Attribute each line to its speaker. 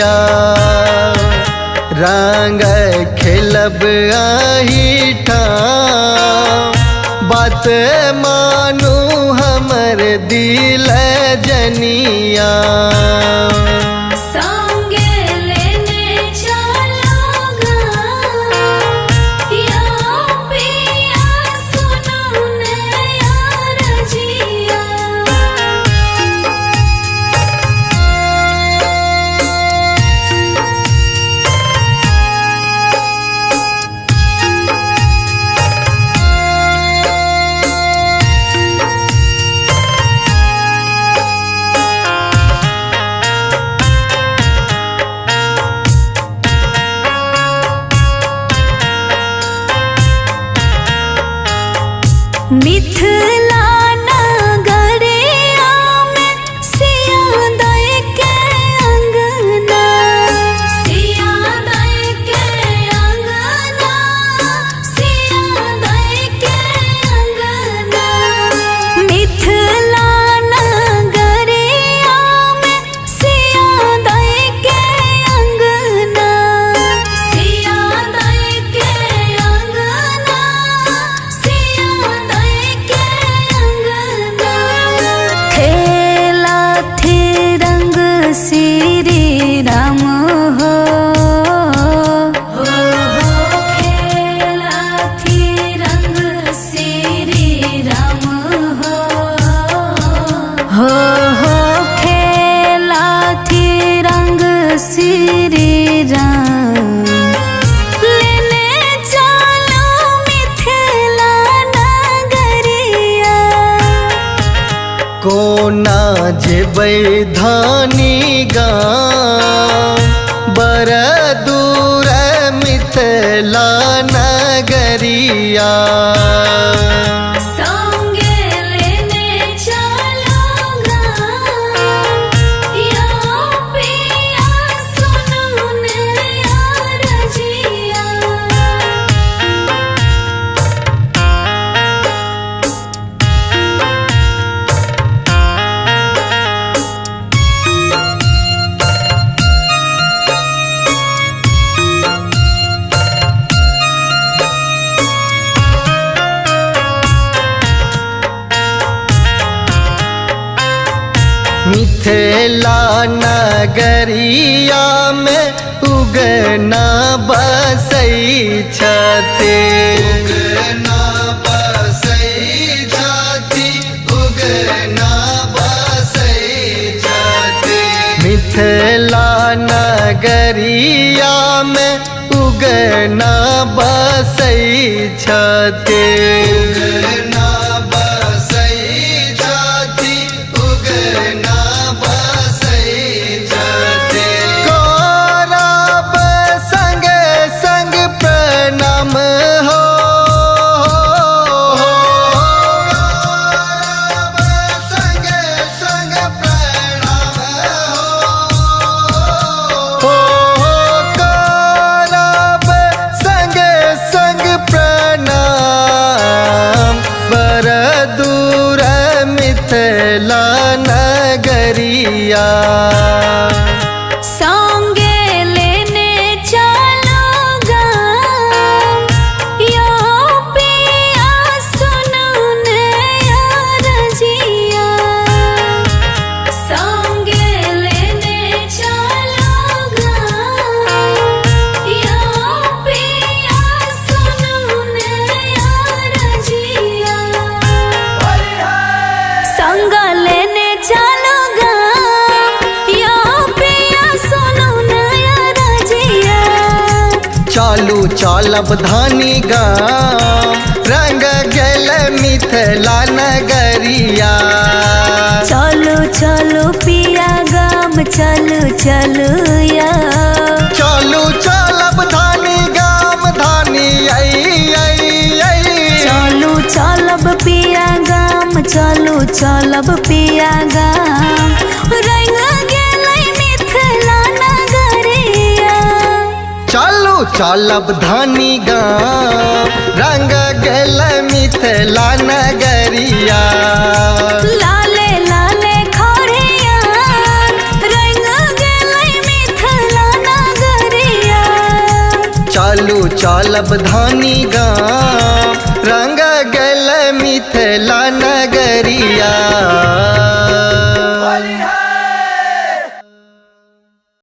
Speaker 1: नगरिया। रंग खेलब आही ठाम, बात मानू हमर दिल जनिया।
Speaker 2: मिथिला नगरिया में सिया दई के अंगना, सिया दई के अंगना, सिया दई के अंगना। मिथिला नगरिया में सिया दई के अंगना, सिया दई के अंगना, सिया दई के अंगना। खेला थे रंग श्री राम हो, खेला थे रंग श्री राम हो खेला थे रंग श्री राम। लेने चलो मिथिला नगरिया,
Speaker 1: कोना जेबै धानी गाँव, बर दूर मिथिला नगरिया।
Speaker 2: संगे लेने चलो गाँव, या पिया सुनो ने रजिया।
Speaker 1: मिथिला नगरिया में उगना बसई छते, उगना बसई छती, उगना बसई छते। मिथिला नगरिया में उगना बसई छते, उगना बसई छती, उगना बसई छते। करब संग संग प्रणाम हो, करब संग संग प्रणाम हो, करब संग संग प्रणाम। बर दूर मिथिला नगरिया।
Speaker 2: संगे लेने चलो गाँव, या पिया सुनो ने रजिया। संगे लेने चलो गाँव, या पिया सुनो ने रजिया। संग लेने चलो गाँव, या पिया सुनो नया रजिया।
Speaker 1: चालू चालब धानी गाँव, रंग गेल मिथिला नगरिया।
Speaker 2: चलो चलो पिया गाम, चलो चलो या।
Speaker 1: चालू चालब धानी गाँव, धानी आई आई आई।
Speaker 2: चलो चलब पिया गाम, चलो चलब पिया गाम। रंग गेलै मिथिला नगरिया।
Speaker 1: चालू चालब धानी गाँव, रंग गेल मिथिला नगरिया।
Speaker 2: लाले लाले खड़िया, रंग गेलै मिथिला
Speaker 1: चलब धानी गाम रंग गल मिथिला नगरिया।